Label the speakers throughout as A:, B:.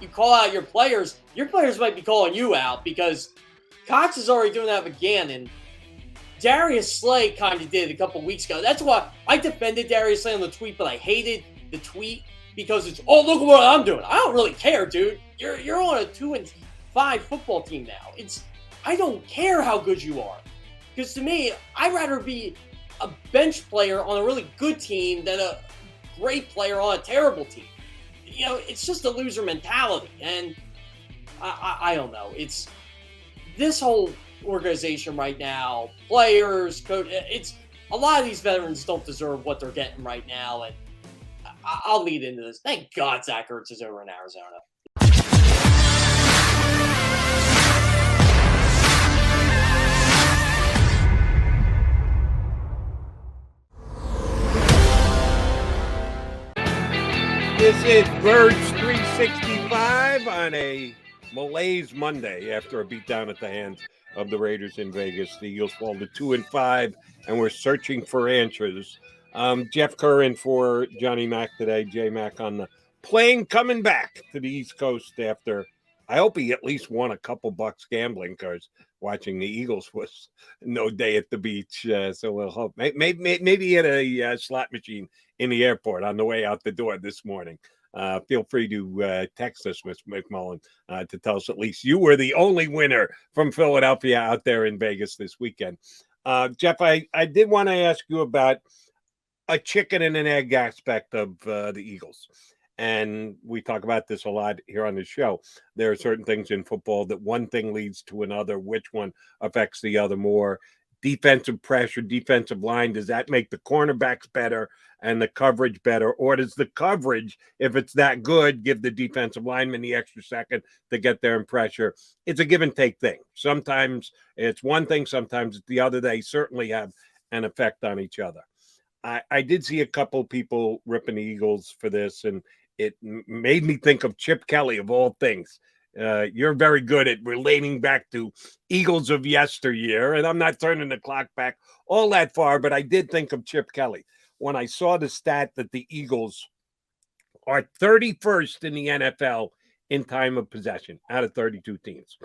A: you call out your players might be calling you out because Cox is already doing that with Gannon. Darius Slay kind of did a couple weeks ago. That's why I defended Darius Slay on the tweet, but I hated the tweet because it's, oh, look at what I'm doing. I don't really care, dude. You're on a 2-5 football team now. I don't care how good you are. Because to me, I'd rather be a bench player on a really good team than a great player on a terrible team. It's just a loser mentality. And I don't know. It's this whole organization right now, players, coach, it's a lot of these veterans don't deserve what they're getting right now. And I'll lead into this. Thank God Zach Ertz is over in Arizona.
B: This is Birds 365 on a malaise Monday after a beatdown at the hands of the Raiders in Vegas. The Eagles fall to 2-5, and we're searching for answers. Jeff Kerr in for Johnny Mac today. J Mac on the plane coming back to the East Coast after, I hope he at least won a couple bucks gambling, because watching the Eagles was no day at the beach. So we'll hope. Maybe he had a slot machine in the airport on the way out the door this morning. Feel free to text us, Mr. McMullen, to tell us at least you were the only winner from Philadelphia out there in Vegas this weekend. Jeff, I did want to ask you about a chicken and an egg aspect of the Eagles. And we talk about this a lot here on the show. There are certain things in football that one thing leads to another. Which one affects the other more? Defensive pressure, defensive line, does that make the cornerbacks better and the coverage better? Or does the coverage, if it's that good, give the defensive lineman the extra second to get there and pressure? It's a give and take thing. Sometimes it's one thing, sometimes it's the other. They certainly have an effect on each other. I did see a couple people ripping the Eagles for this, and it made me think of Chip Kelly, of all things. You're very good at relating back to Eagles of yesteryear, and I'm not turning the clock back all that far, but I did think of Chip Kelly when I saw the stat that the Eagles are 31st in the NFL in time of possession out of 32 teams.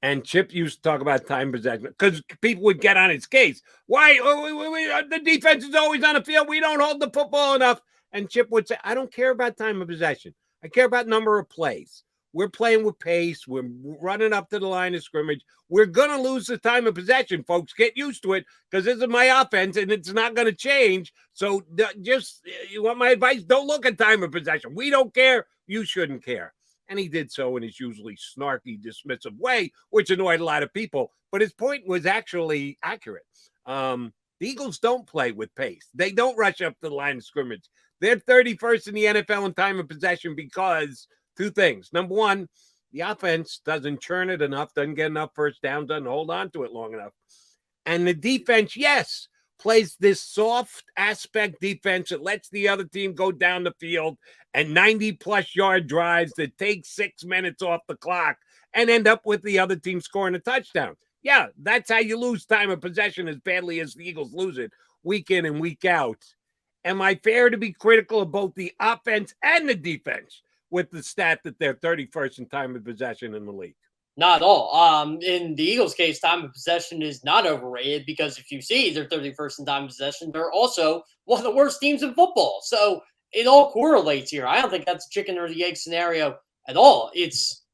B: And Chip used to talk about time possession because people would get on his case. Why? The defense is always on the field. We don't hold the football enough. And Chip would say, I don't care about time of possession. I care about number of plays. We're playing with pace. We're running up to the line of scrimmage. We're going to lose the time of possession, folks. Get used to it, because this is my offense, and it's not going to change. So just, you want my advice? Don't look at time of possession. We don't care. You shouldn't care. And he did so in his usually snarky, dismissive way, which annoyed a lot of people. But his point was actually accurate. The Eagles don't play with pace. They don't rush up to the line of scrimmage. They're 31st in the NFL in time of possession because two things. Number one, the offense doesn't churn it enough, doesn't get enough first down, doesn't hold on to it long enough. And the defense, yes, plays this soft aspect defense that lets the other team go down the field and 90-plus yard drives that take 6 minutes off the clock and end up with the other team scoring a touchdown. Yeah, that's how you lose time of possession as badly as the Eagles lose it week in and week out. Am I fair to be critical of both the offense and the defense with the stat that they're 31st in time of possession in the league?
A: Not at all. In the Eagles' case, time of possession is not overrated because if you see they're 31st in time of possession, they're also one of the worst teams in football. So it all correlates here. I don't think that's a chicken or the egg scenario at all. It's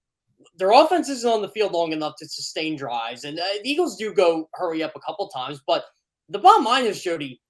A: their offense isn't on the field long enough to sustain drives. And the Eagles do go hurry up a couple times. But the bottom line is, Jody,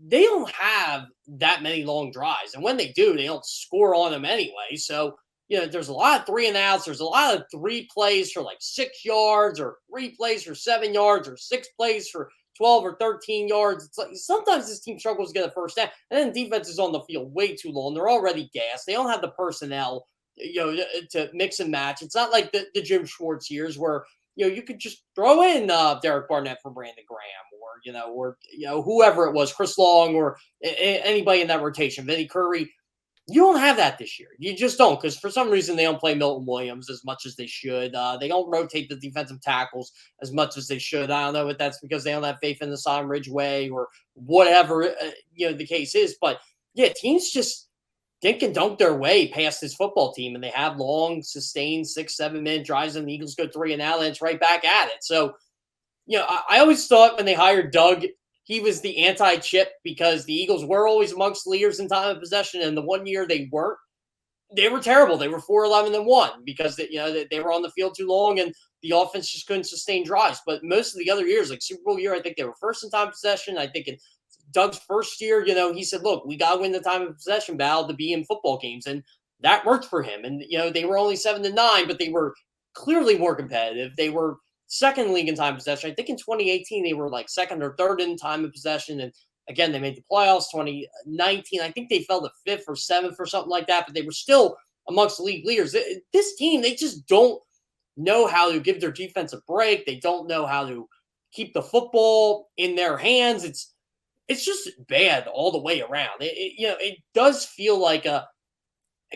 A: they don't have that many long drives. And when they do, they don't score on them anyway. So, there's a lot of 3 and outs. There's a lot of 3 plays for like 6 yards or 3 plays for 7 yards or 6 plays for 12 or 13 yards. It's like sometimes this team struggles to get a first down. And then defense is on the field way too long. They're already gassed. They don't have the personnel, to mix and match. It's not like the Jim Schwartz years where, you could just throw in Derek Barnett for Brandon Graham or whoever it was, Chris Long or anybody in that rotation, Vinny Curry. You don't have that this year. You just don't, because for some reason they don't play Milton Williams as much as they should. They don't rotate the defensive tackles as much as they should. I don't know if that's because they don't have faith in the Hassan Ridgeway or whatever the case is. But yeah, teams just dink and dunk their way past this football team, and they have long, sustained 6-7 minute drives, and the Eagles go 3 and out, and it's right back at it. So, I always thought when they hired Doug, he was the anti-Chip because the Eagles were always amongst the leaders in time of possession, and the one year they weren't, they were terrible. They were 4-11-1 because they were on the field too long, and the offense just couldn't sustain drives. But most of the other years, like Super Bowl year, I think they were first in time of possession. I think in Doug's first year, he said, look, we got to win the time of possession battle to be in football games. And that worked for him. And, they were only 7-9, but they were clearly more competitive. They were second league in time of possession. I think in 2018, they were like second or third in time of possession. And again, they made the playoffs. 2019, I think they fell to 5th or 7th or something like that, but they were still amongst the league leaders. This team, they just don't know how to give their defense a break. They don't know how to keep the football in their hands. It's just bad all the way around. It does feel like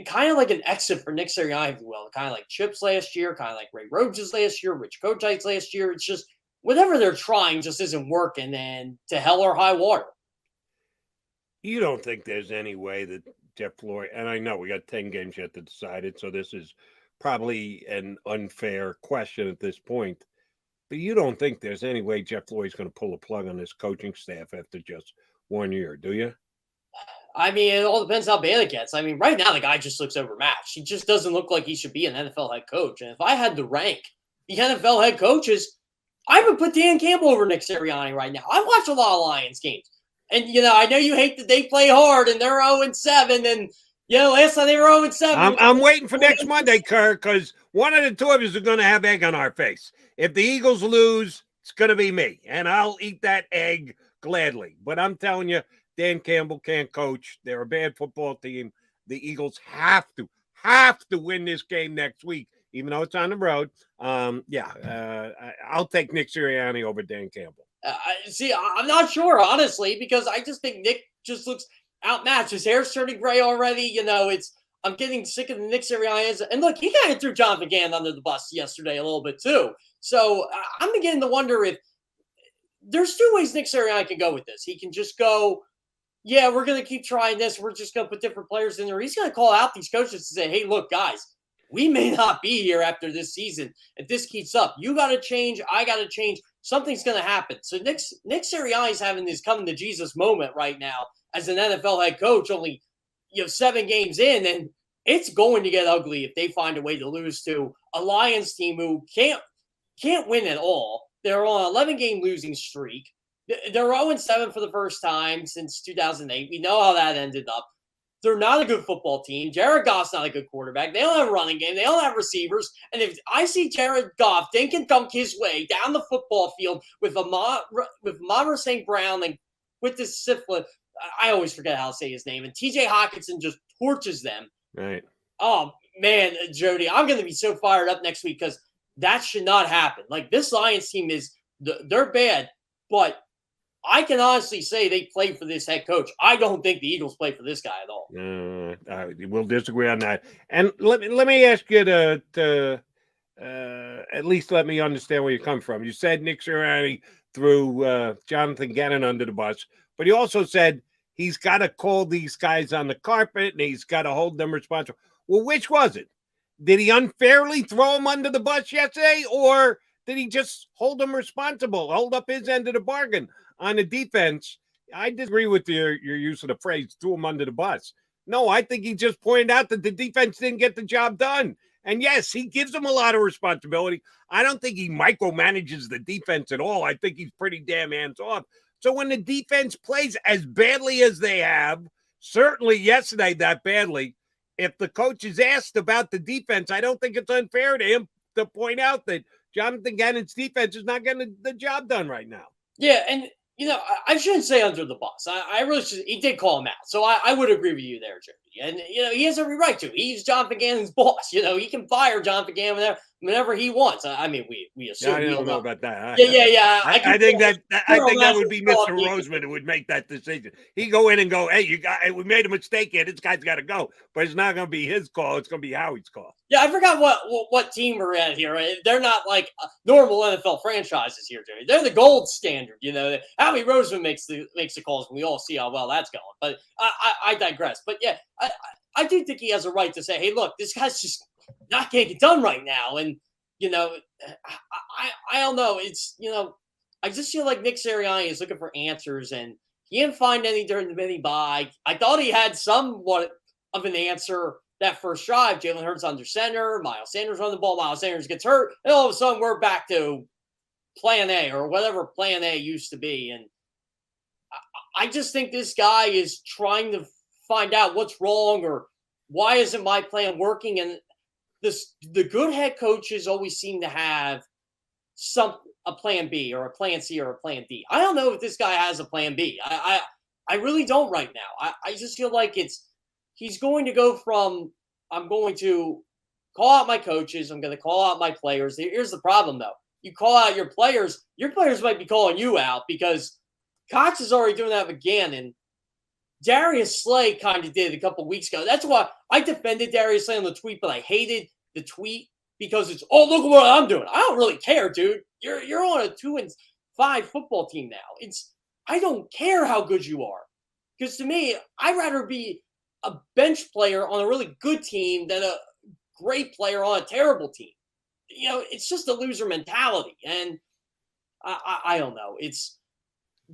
A: kind of like an exit for Nick Sirianni, if you will. Kind of like Chips last year, kind of like Ray Rhodes last year, Rich Kotite's last year. It's just whatever they're trying just isn't working, and to hell or high water.
B: You don't think there's any way that Jeff Floyd, and I know we got 10 games yet to decide it, so this is probably an unfair question at this point, but you don't think there's any way Jeff Floyd's going to pull a plug on his coaching staff after just 1 year, do you?
A: I mean, it all depends how bad it gets. I mean, right now the guy just looks overmatched. He just doesn't look like he should be an NFL head coach. And if I had to rank the NFL head coaches, I would put Dan Campbell over Nick Sirianni right now. I watch a lot of Lions games. And, I know you hate that they play hard and they're 0-7. And, last time they were 0-7.
B: I'm waiting for next Monday, Kerr, because one of the two of us are going to have egg on our face. If the Eagles lose, it's going to be me. And I'll eat that egg gladly. But I'm telling you, Dan Campbell can't coach. They're a bad football team. The Eagles have to win this game next week, even though it's on the road. I'll take Nick Sirianni over Dan Campbell.
A: I'm not sure, honestly, because I just think Nick just looks outmatched. His hair's turning gray already. I'm getting sick of the Nick Sirianni. And look, he kind of threw Jonathon Gannon under the bus yesterday a little bit too. So I'm beginning to wonder if there's two ways Nick Sirianni can go with this. He can just go, yeah, we're going to keep trying this. We're just going to put different players in there. He's going to call out these coaches and say, hey, look, guys, we may not be here after this season. If this keeps up, you got to change. I got to change. Something's going to happen. So Nick Sirianni's having this coming to Jesus moment right now as an NFL head coach, only 7 games in, and it's going to get ugly if they find a way to lose to a Lions team who can't win at all. They're on an 11-game losing streak. They're 0-7 for the first time since 2008. We know how that ended up. They're not a good football team. Jared Goff's not a good quarterback. They don't have a running game. They don't have receivers. And if I see Jared Goff dink and dunk his way down the football field with Amon St. Brown and with this Sifla, I always forget how to say his name, and TJ Hawkinson just torches them.
B: Right.
A: Oh, man, Jody, I'm going to be so fired up next week because that should not happen. Like, this Lions team they're bad, but I can honestly say they play for this head coach. I don't think the Eagles play for this guy at all.
B: We'll disagree on that. And let me ask you to at least let me understand where you come from. You said Nick Sirianni threw Jonathon Gannon under the bus, but he also said he's got to call these guys on the carpet and he's got to hold them responsible. Well, which was it? Did he unfairly throw him under the bus yesterday, or did he just hold them responsible, hold up his end of the bargain on the defense? I disagree with your use of the phrase, threw him under the bus. No, I think he just pointed out that the defense didn't get the job done. And yes, he gives them a lot of responsibility. I don't think he micromanages the defense at all. I think he's pretty damn hands-off. So when the defense plays as badly as they have, certainly yesterday that badly, if the coach is asked about the defense, I don't think it's unfair to him to point out that Jonathon Gannon's defense is not getting the job done right now.
A: Yeah, and I shouldn't say under the bus. I really should. He did call him out, so I would agree with you there, Jody. And he has every right to. He's Jonathon Gannon's boss. He can fire Jonathon Gannon whenever he wants. I mean, we assume.
B: Yeah, I don't know about that.
A: Yeah.
B: I think that would be Mr. Roseman who would make that decision. He go in and go, hey, we made a mistake here. This guy's got to go. But it's not going to be his call. It's going to be Howie's call.
A: Yeah, I forgot what team we're at here. They're not like normal NFL franchises here, Jody. They're the gold standard. Howie Roseman makes the calls, and we all see how well that's going. But I digress. But yeah, I do think he has a right to say, hey, look, this guy's just not getting it done right now. And, I don't know. It's, I just feel like Nick Sirianni is looking for answers, and he didn't find any during the mini bye. I thought he had somewhat of an answer that first drive. Jalen Hurts under center, Miles Sanders on the ball, Miles Sanders gets hurt, and all of a sudden we're back to plan A or whatever plan A used to be. And I just think this guy is trying to find out what's wrong or why isn't my plan working. And the good head coaches always seem to have a plan B or a plan C or a plan D. I don't know if this guy has a plan B. I really don't right now. I just feel like he's going to go from, I'm going to call out my coaches, I'm going to call out my players. Here's the problem though. You call out your players might be calling you out, because Cox is already doing that with Gannon. Darius Slay kind of did it a couple weeks ago. That's why I defended Darius Slay on the tweet, but I hated the tweet because it's, oh, look at what I'm doing. I don't really care, dude. You're on a 2-5 football team now. I don't care how good you are. Because to me, I'd rather be a bench player on a really good team than a great player on a terrible team. It's just a loser mentality. And I don't know. It's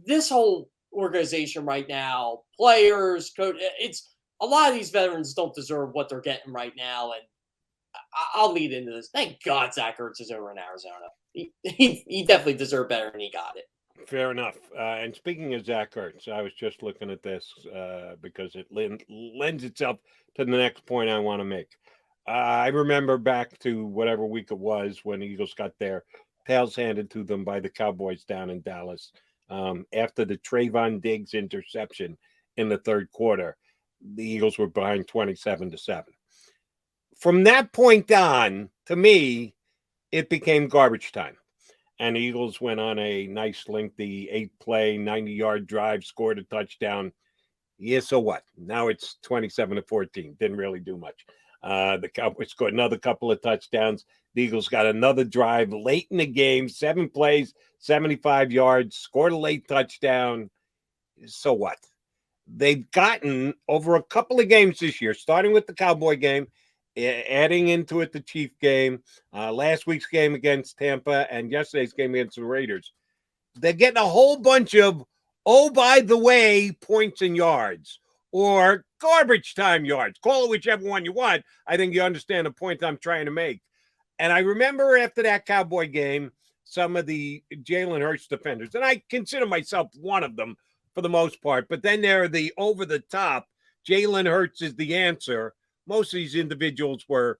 A: this whole organization right now, players, coach, it's a lot of these veterans don't deserve what they're getting right now. And I'll lead into this. Thank God Zach Ertz is over in Arizona. He definitely deserved better than he got it.
B: Fair enough. And speaking of Zach Ertz, I was just looking at this because it lends itself to the next point I want to make. I remember back to whatever week it was when the Eagles got their tails handed to them by the Cowboys down in Dallas after the Trayvon Diggs interception in the third quarter. The Eagles were behind 27-7. From that point on, to me, it became garbage time. And the Eagles went on a nice lengthy 8-play, 90-yard drive, scored a touchdown. Yeah, so what? Now it's 27-14. Didn't really do much. The Cowboys scored another couple of touchdowns. The Eagles got another drive late in the game, 7 plays, 75 yards, scored a late touchdown. So what? They've gotten over a couple of games this year, starting with the Cowboy game, adding into it the Chief game, last week's game against Tampa, and yesterday's game against the Raiders. They're getting a whole bunch of, oh, by the way, points and yards, or garbage time yards. Call it whichever one you want. I think you understand the point I'm trying to make. And I remember after that Cowboy game, some of the Jalen Hurts defenders, and I consider myself one of them for the most part, but then there are the over-the-top, Jalen Hurts is the answer. Most of these individuals were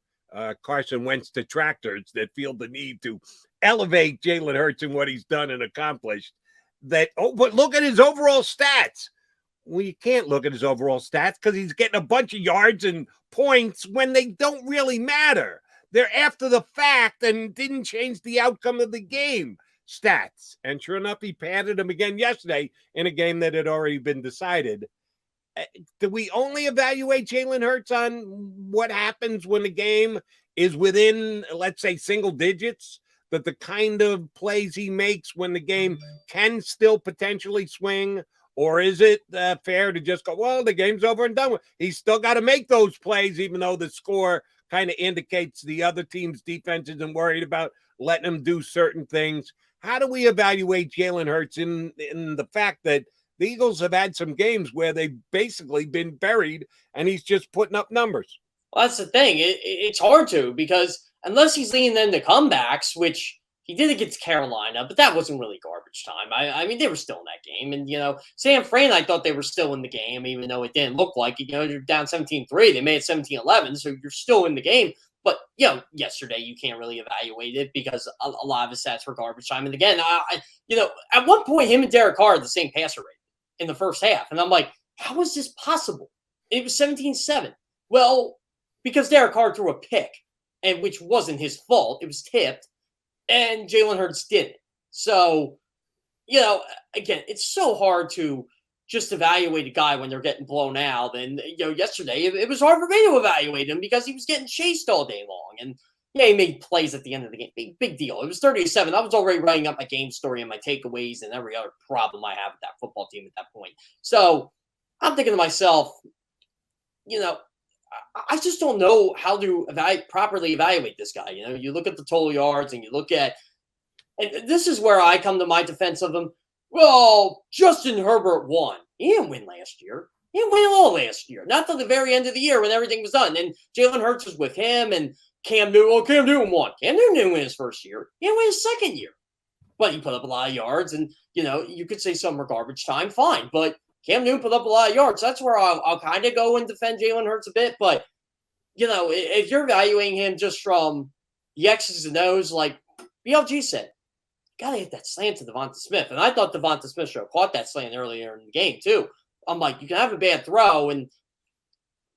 B: Carson Wentz detractors that feel the need to elevate Jalen Hurts and what he's done and accomplished. But look at his overall stats. Well, you can't look at his overall stats because he's getting a bunch of yards and points when they don't really matter. They're after the fact and didn't change the outcome of the game stats. And sure enough, he padded him again yesterday in a game that had already been decided. Do we only evaluate Jalen Hurts on what happens when the game is within, let's say, single digits? That the kind of plays he makes when the game can still potentially swing? Or is it fair to just go, well, the game's over and done with? He's still got to make those plays, even though the score kind of indicates the other team's defense isn't worried about letting him do certain things. How do we evaluate Jalen Hurts in the fact that the Eagles have had some games where they've basically been buried and he's just putting up numbers?
A: Well, that's the thing. It's hard to, because unless he's leaning into comebacks, which he did against Carolina, but that wasn't really garbage time. I mean, they were still in that game. And, San Fran, I thought they were still in the game, even though it didn't look like it. You're down 17-3. They made it 17-11, so you're still in the game. But, yesterday you can't really evaluate it because a lot of his stats were garbage time. And again, at one point, him and Derek Carr had the same passer rate in the first half. And I'm like, how is this possible? It was 17-7. Well, because Derek Carr threw a pick, and which wasn't his fault. It was tipped. And Jalen Hurts didn't. So, again, it's so hard to just evaluate a guy when they're getting blown out. And, yesterday it was hard for me to evaluate him because he was getting chased all day long. And, he made plays at the end of the game. Big deal. It was 30-7. I was already writing up my game story and my takeaways and every other problem I have with that football team at that point. So I'm thinking to myself, I just don't know how to properly evaluate this guy. You know, you look at the total yards and you look at, and this is where I come to my defense of him. Well, Justin Herbert won. He didn't win last year. He didn't win at all last year. Not till the very end of the year when everything was done. And Jalen Hurts was with him and Cam Newton. Well, Cam Newton won. Cam Newton didn't win his first year. He didn't win his second year. But he put up a lot of yards. And, you know, you could say some were garbage time. Fine. But Cam Newton put up a lot of yards. That's where I'll kind of go and defend Jalen Hurts a bit. But, you know, if you're evaluating him just from the X's and O's, like BLG said, got to hit that slant to Devonta Smith. And I thought Devonta Smith should have caught that slant earlier in the game, too. I'm like, you can have a bad throw, and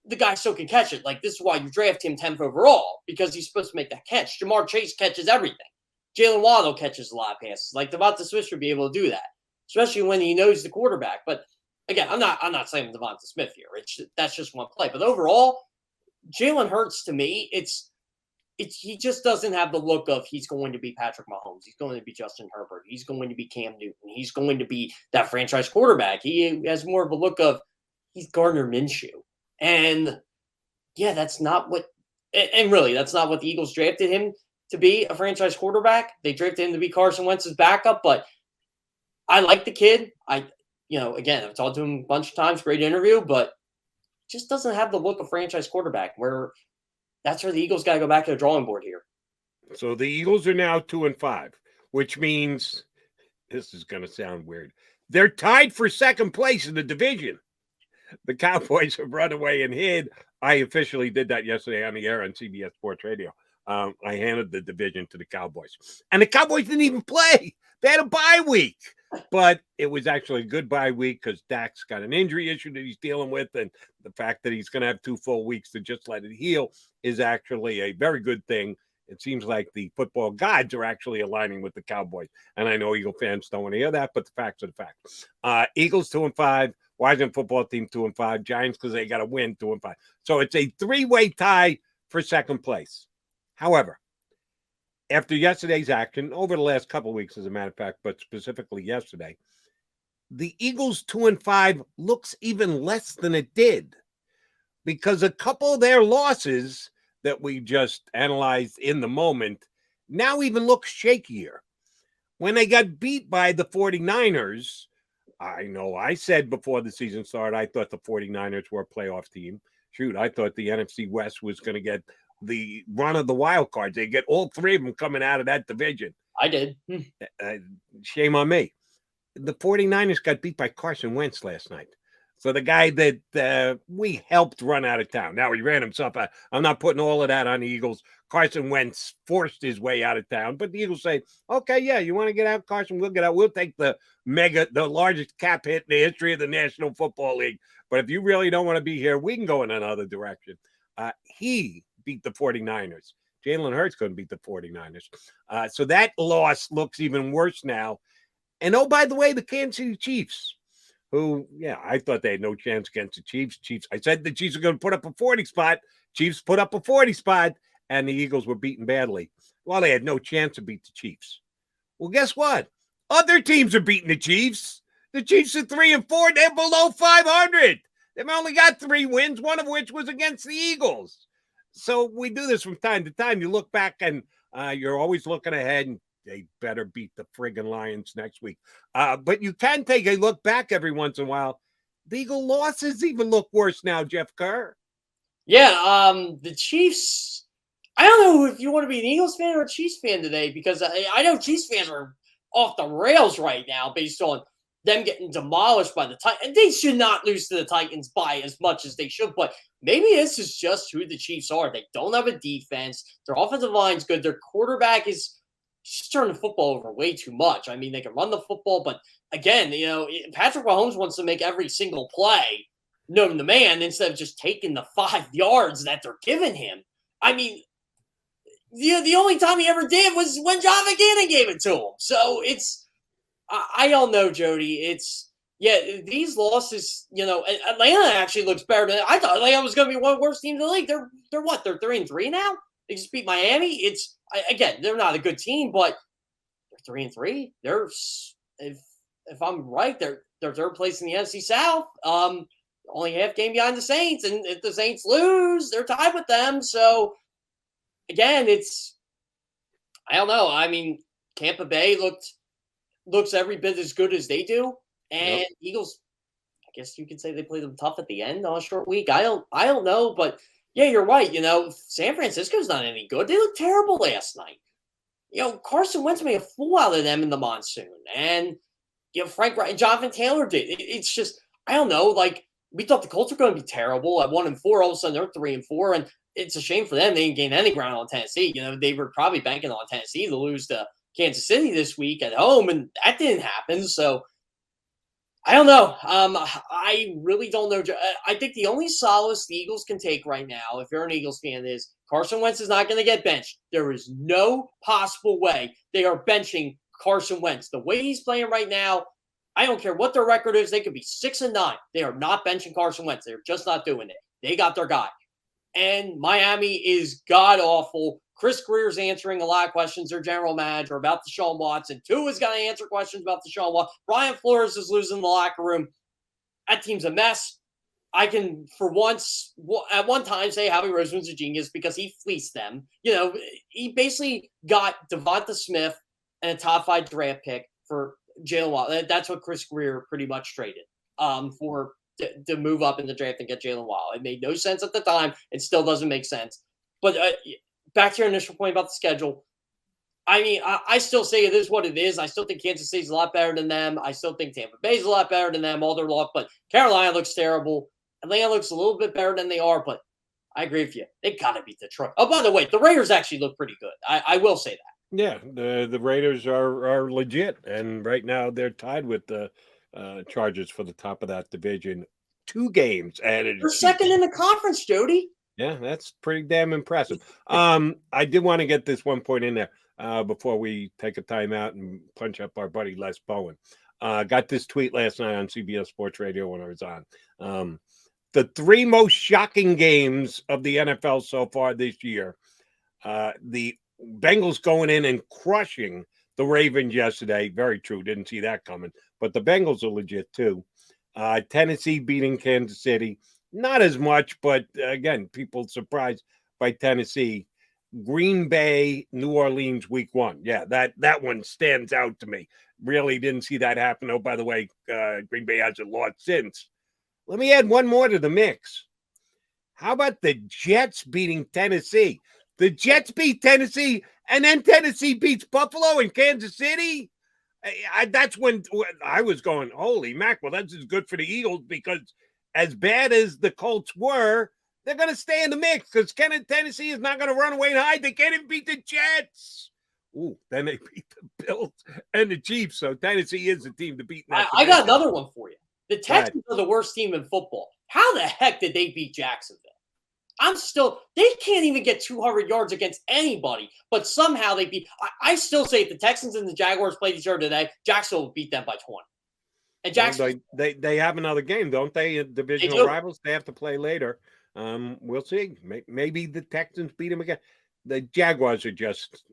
A: the guy still can catch it. Like, this is why you draft him 10th overall, because he's supposed to make that catch. Jamar Chase catches everything. Jalen Waddle catches a lot of passes. Like, Devonta Smith should be able to do that, especially when he knows the quarterback. But, again, I'm not saying Devonta Smith here. That's just one play. But overall, Jalen Hurts, to me, he just doesn't have the look of he's going to be Patrick Mahomes. He's going to be Justin Herbert. He's going to be Cam Newton. He's going to be that franchise quarterback. He has more of a look of he's Gardner Minshew. And, yeah, that's not what – and really, that's not what the Eagles drafted him to be, a franchise quarterback. They drafted him to be Carson Wentz's backup. But I like the kid. Again, I've talked to him a bunch of times. Great interview. But just doesn't have the look of franchise quarterback where – that's where the Eagles got to go back to the drawing board here.
B: So the Eagles are now 2-5, which means this is going to sound weird. They're tied for second place in the division. The Cowboys have run away and hid. I officially did that yesterday on the air on CBS Sports Radio. I handed the division to the Cowboys. And the Cowboys didn't even play. They had a bye week. But it was actually a good bye week because Dak's got an injury issue that he's dealing with. And the fact that he's going to have 2 full weeks to just let it heal is actually a very good thing. It seems like the football gods are actually aligning with the Cowboys. And I know Eagle fans don't want to hear that, but the facts are the facts. Eagles 2-5, Washington football team 2-5, Giants because they got to win 2-5. So it's a 3-way tie for second place. However, after yesterday's action, over the last couple of weeks, as a matter of fact, but specifically yesterday, the Eagles 2-5 looks even less than it did because a couple of their losses that we just analyzed in the moment now even look shakier. When they got beat by the 49ers, I know I said before the season started, I thought the 49ers were a playoff team. Shoot, I thought the NFC West was going to get the run of the wild cards. They get all 3 of them coming out of that division.
A: I did.
B: Shame on me. The 49ers got beat by Carson Wentz last night. So the guy that we helped run out of town. Now he ran himself out. I'm not putting all of that on the Eagles. Carson Wentz forced his way out of town. But the Eagles say, okay, yeah, you want to get out, Carson? We'll get out. We'll take the largest cap hit in the history of the National Football League. But if you really don't want to be here, we can go in another direction. He beat the 49ers. Jalen Hurts couldn't beat the 49ers. So that loss looks even worse now. And, oh, by the way, the Kansas City Chiefs, who, yeah, I thought they had no chance against the Chiefs. I said the Chiefs are going to put up a 40 spot. Chiefs put up a 40 spot, and the Eagles were beaten badly. Well, they had no chance to beat the Chiefs. Well, guess what? Other teams are beating the Chiefs. The Chiefs are 3-4. They're below 500. They've only got 3 wins, one of which was against the Eagles. So we do this from time to time. You look back and you're always looking ahead, and they better beat the friggin' Lions next week. But you can take a look back every once in a while. The Eagle losses even look worse now, Jeff Kerr.
A: Yeah, the Chiefs. I don't know if you want to be an Eagles fan or a Chiefs fan today, because I know Chiefs fans are off the rails right now based on them getting demolished by the Titans. They should not lose to the Titans by as much as they should, but maybe this is just who the Chiefs are. They don't have a defense. Their offensive line's good. Their quarterback is just turning the football over way too much. I mean, they can run the football, but again, Patrick Mahomes wants to make every single play known to man instead of just taking the 5 yards that they're giving him. I mean, the only time he ever did was when Jonathan Gannon gave it to him. So I don't know, Jody. These losses, Atlanta actually looks better than I thought. Atlanta was going to be one of the worst teams in the league. They're what? They're 3-3 now? They just beat Miami. They're not a good team, but they're 3-3. They're, if I'm right, they're third place in the NFC South. only half game behind the Saints, and if the Saints lose, they're tied with them. So again, I don't know. I mean, Tampa Bay looks every bit as good as they do, and
B: Yep.
A: Eagles. I guess you could say they played them tough at the end on a short week. I don't know, but yeah, you're right. San Francisco's not any good. They looked terrible last night. Carson Wentz made a fool out of them in the monsoon, and Frank Wright and Jonathan Taylor did. It's just I don't know. Like we thought the Colts were going to be terrible at 1-4. All of a sudden they're 3-4, and it's a shame for them. They didn't gain any ground on Tennessee. They were probably banking on Tennessee to lose to Kansas City this week at home, and that didn't happen. So I don't know. I really don't know. I think the only solace the Eagles can take right now, if you're an Eagles fan, is Carson Wentz is not going to get benched. There is no possible way they are benching Carson Wentz. The way he's playing right now, I don't care what their record is. They could be 6-9. They are not benching Carson Wentz. They're just not doing it. They got their guy. And Miami is god awful. Chris Greer's answering a lot of questions, their general manager, about Deshaun Watson. Tua's got to answer questions about Deshaun Watson. Brian Flores is losing the locker room. That team's a mess. I can, for once, at one time, say Howie Roseman's a genius because he fleeced them. He basically got Devonta Smith and a top 5 draft pick for Jalen Waddle. That's what Chris Greer pretty much traded for to move up in the draft and get Jalen Waddle. It made no sense at the time. It still doesn't make sense. But back to your initial point about the schedule. I mean, I still say it is what it is. I still think Kansas City's a lot better than them. I still think Tampa Bay's a lot better than them, all their luck. But Carolina looks terrible. Atlanta looks a little bit better than they are. But I agree with you. They got to beat Detroit. Oh, by the way, the Raiders actually look pretty good. I will say that.
B: Yeah, the Raiders are legit, and right now they're tied with the Chargers for the top of that division. 2 games added.
A: They're second in the conference, Jody.
B: Yeah, that's pretty damn impressive. I did want to get this one point in there before we take a timeout and punch up our buddy Les Bowen. Got this tweet last night on CBS Sports Radio when I was on. The 3 most shocking games of the NFL so far this year. The Bengals going in and crushing the Ravens yesterday. Very true. Didn't see that coming. But the Bengals are legit too. Tennessee beating Kansas City. Not as much, but again, people surprised by Tennessee. Green Bay, New Orleans, week 1. Yeah, that one stands out to me. Really didn't see that happen. Oh, by the way, Green Bay hasn't lost since. Let me add one more to the mix. How about the Jets beating Tennessee? The Jets beat Tennessee, and then Tennessee beats Buffalo and Kansas City. That's when I was going, holy mackerel, that's as good for the Eagles, because as bad as the Colts were, they're going to stay in the mix because Tennessee is not going to run away and hide. They can't even beat the Jets. Ooh, then they beat the Bills and the Chiefs. So Tennessee is the team to beat.
A: I got another one for you. The Texans are the worst team in football. How the heck did they beat Jacksonville? They can't even get 200 yards against anybody, but somehow they beat. I still say if the Texans and the Jaguars played each other today, Jacksonville will beat them by 20. And Jacksonville,
B: they have another game, don't they? Divisional rivals. They have to play later. We'll see. Maybe the Texans beat them again. The Jaguars are just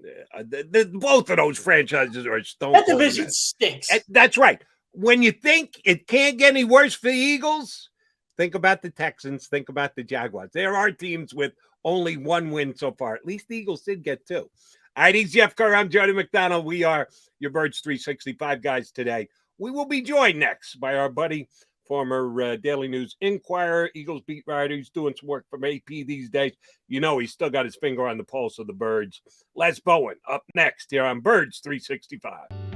B: both of those franchises are stone.
A: That division stinks.
B: That's right. When you think it can't get any worse for the Eagles, think about the Texans. Think about the Jaguars. There are teams with only 1 win so far. At least the Eagles did get 2. All right, he's Jeff Kerr. I'm Jody McDonald. We are your Birds 365 guys today. We will be joined next by our buddy, former Daily News Inquirer, Eagles beat writer. He's doing some work from AP these days. He's still got his finger on the pulse of the Birds. Les Bowen up next here on Birds 365.